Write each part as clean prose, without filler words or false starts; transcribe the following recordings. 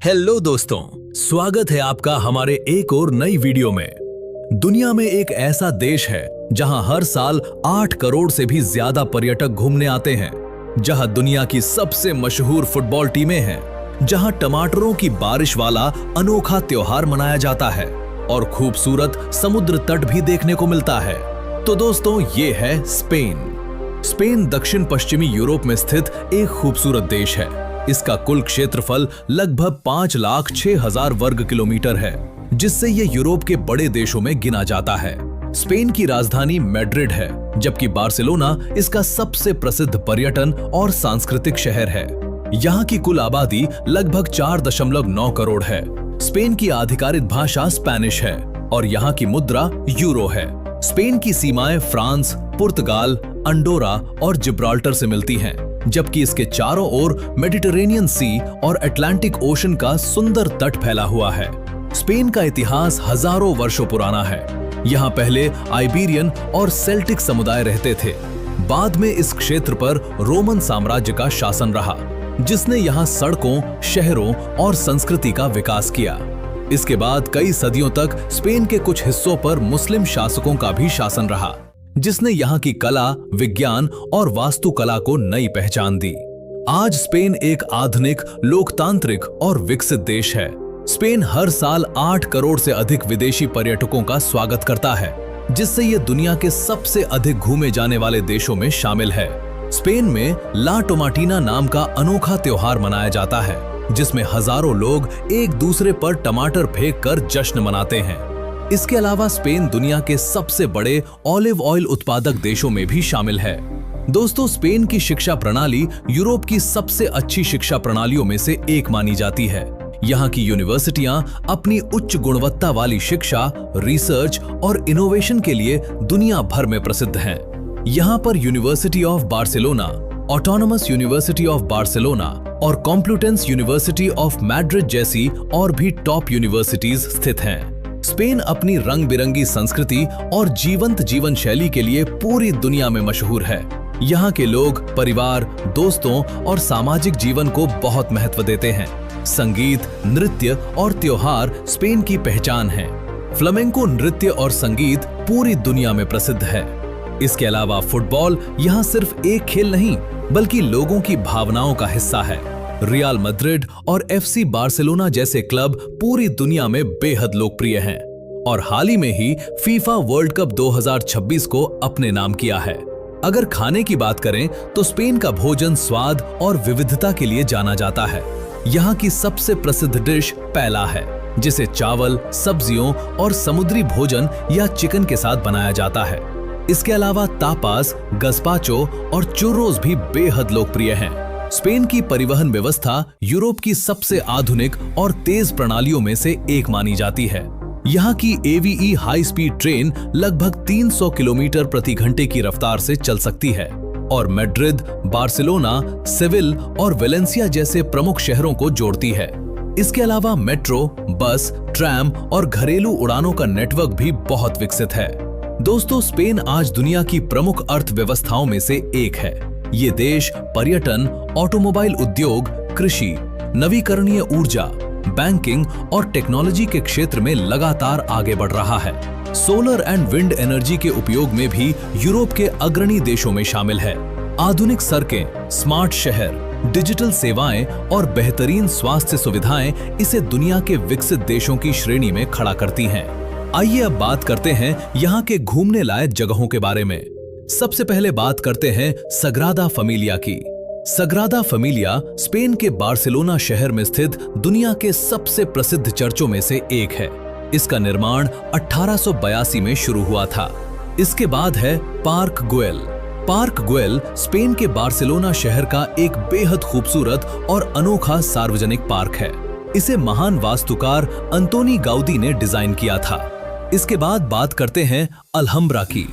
Hello दोस्तों, स्वागत है आपका हमारे एक और नई वीडियो में। दुनिया में एक ऐसा देश है जहां हर साल 8 करोड़ से भी ज्यादा पर्यटक घूमने आते हैं, जहां दुनिया की सबसे मशहूर फुटबॉल टीमें हैं, जहां टमाटरों की बारिश वाला अनोखा त्योहार मनाया जाता है और खूबसूरत समुद्र तट भी देखने को मिलता है। तो दोस्तों, ये है स्पेन। स्पेन दक्षिण पश्चिमी यूरोप में स्थित एक खूबसूरत देश है। इसका कुल क्षेत्रफल लगभग 5,06,000 वर्ग किलोमीटर है, जिससे ये यूरोप के बड़े देशों में गिना जाता है। स्पेन की राजधानी मैड्रिड है, जबकि बार्सिलोना इसका सबसे प्रसिद्ध पर्यटन और सांस्कृतिक शहर है। यहाँ की कुल आबादी लगभग 4.9 करोड़ है। स्पेन की आधिकारिक भाषा स्पेनिश है और यहाँ की मुद्रा यूरो है। स्पेन की सीमाएं फ्रांस, पुर्तगाल, अंडोरा और जिब्राल्टर से मिलती हैं, जबकि इसके चारों ओर मेडिटेरेनियन सी और अटलांटिक ओशन का सुंदर तट फैला हुआ है। स्पेन का इतिहास हजारों वर्षों पुराना है। यहाँ पहले आइबेरियन और सेल्टिक समुदाय रहते थे। बाद में इस क्षेत्र पर रोमन साम्राज्य का शासन रहा, जिसने यहाँ सड़कों, शहरों और संस्कृति का विकास किया। इसके बाद कई सदियों तक स्पेन के कुछ हिस्सों पर मुस्लिम शासकों का भी शासन रहा, जिसने यहाँ की कला, विज्ञान और वास्तुकला को नई पहचान दी। आज स्पेन एक आधुनिक, लोकतांत्रिक और विकसित देश है। स्पेन हर साल 8 करोड़ से अधिक विदेशी पर्यटकों का स्वागत करता है, जिससे ये दुनिया के सबसे अधिक घूमे जाने वाले देशों में शामिल है। स्पेन में ला टोमाटीना नाम का अनोखा त्योहार मनाया जाता है, जिसमें हजारों लोग एक दूसरे पर टमाटर फेंक कर जश्न मनाते हैं। इसके अलावा स्पेन दुनिया के सबसे बड़े ऑलिव ऑयल उत्पादक देशों में भी शामिल है। दोस्तों, स्पेन की शिक्षा प्रणाली यूरोप की सबसे अच्छी शिक्षा प्रणालियों में से एक मानी जाती है। यहाँ की यूनिवर्सिटियां अपनी उच्च गुणवत्ता वाली शिक्षा, रिसर्च और इनोवेशन के लिए दुनिया भर में प्रसिद्ध हैं। यहाँ पर university of Barcelona, autonomous university of Barcelona और कॉम्प्लुटेंस यूनिवर्सिटी ऑफ मैड्रिड जैसी और भी टॉप यूनिवर्सिटीज स्थित हैं। स्पेन अपनी रंग बिरंगी संस्कृति और जीवंत जीवन शैली के लिए पूरी दुनिया में मशहूर है। यहाँ के लोग परिवार, दोस्तों और सामाजिक जीवन को बहुत महत्व देते हैं। संगीत, नृत्य और त्योहार स्पेन की पहचान है। फ्लामेंको नृत्य और संगीत पूरी दुनिया में प्रसिद्ध है। इसके अलावा फुटबॉल यहाँ सिर्फ एक खेल नहीं, बल्कि लोगों की भावनाओं का हिस्सा है। रियल मैड्रिड और एफसी बार्सिलोना जैसे क्लब पूरी दुनिया में बेहद लोकप्रिय हैं और हाल ही में ही फीफा वर्ल्ड कप 2026 को अपने नाम किया है। अगर खाने की बात करें तो स्पेन का भोजन स्वाद और विविधता के लिए जाना जाता है। यहाँ की सबसे प्रसिद्ध डिश पैला है, जिसे चावल, सब्जियों और समुद्री भोजन या चिकन के साथ बनाया जाता है। इसके अलावा तापास, गस्पाचो और चुर्रोस भी बेहद लोकप्रिय हैं। स्पेन की परिवहन व्यवस्था यूरोप की सबसे आधुनिक और तेज प्रणालियों में से एक मानी जाती है। यहाँ की एवीई हाई स्पीड ट्रेन लगभग 300 किलोमीटर प्रति घंटे की रफ्तार से चल सकती है और मैड्रिड, बार्सिलोना, सेविल और वेलेंसिया जैसे प्रमुख शहरों को जोड़ती है। इसके अलावा मेट्रो, बस, ट्रैम और घरेलू उड़ानों का नेटवर्क भी बहुत विकसित है। दोस्तों, स्पेन आज दुनिया की प्रमुख अर्थव्यवस्थाओं में से एक है। ये देश पर्यटन, ऑटोमोबाइल उद्योग, कृषि, नवीकरणीय ऊर्जा, बैंकिंग और टेक्नोलॉजी के क्षेत्र में लगातार आगे बढ़ रहा है। सोलर एंड विंड एनर्जी के उपयोग में भी यूरोप के अग्रणी देशों में शामिल है। आधुनिक सड़कें, स्मार्ट शहर, डिजिटल सेवाएं और बेहतरीन स्वास्थ्य सुविधाएं इसे दुनिया के विकसित देशों की श्रेणी में खड़ा करती हैं। आइए अब बात करते हैं यहाँ के घूमने लायक जगहों के बारे में। सबसे पहले बात करते हैं सग्रादा फैमिलिया की। सग्रादा फैमिलिया स्पेन के बार्सिलोना शहर में स्थित दुनिया के सबसे प्रसिद्ध चर्चों में से एक है। इसका निर्माण 1882 में शुरू हुआ था। इसके बाद है park Guell. Park Guell Spain के बार्सिलोना शहर का एक बेहद खूबसूरत और अनोखा सार्वजनिक पार्क है। इसे महान वास्तुकार अंतोनी गाउदी ने डिजाइन किया था। इसके बाद बात करते हैं अल्हम्ब्रा की।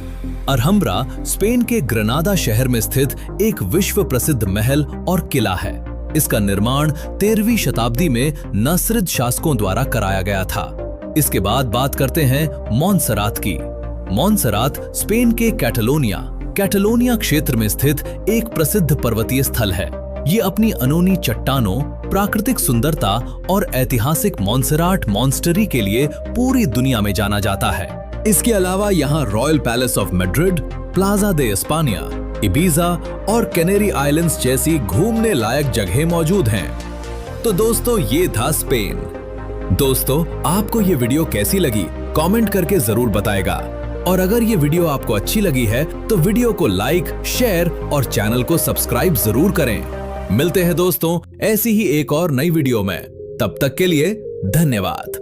अल्हम्ब्रा स्पेन के ग्रेनाडा शहर में स्थित एक विश्व प्रसिद्ध महल और किला है। इसका निर्माण 13वीं शताब्दी में नस्रिद शासकों द्वारा कराया गया था। इसके बाद बात करते हैं मोंसरात की। मोंसरात स्पेन के कैटलोनिया क्षेत्र में स्थित एक प्रसिद्ध पर्वतीय स्थल है। ये अपनी अनोनी चट्टानों, प्राकृतिक सुंदरता और ऐतिहासिक मॉन्सेराट मॉन्स्टरी के लिए पूरी दुनिया में जाना जाता है। इसके अलावा यहाँ royal palace of Madrid, Plaza de Espana, Ibiza और कैनरी आइलैंड्स जैसी घूमने लायक जगहें मौजूद हैं। तो दोस्तों, ये था स्पेन। दोस्तों, आपको ये वीडियो कैसी लगी कमेंट करके जरूर बताएगा। और अगर ये वीडियो आपको अच्छी लगी है तो वीडियो को लाइक, शेयर और चैनल को सब्सक्राइब जरूर करें। मिलते हैं दोस्तों ऐसी ही एक और नई वीडियो में। तब तक के लिए धन्यवाद।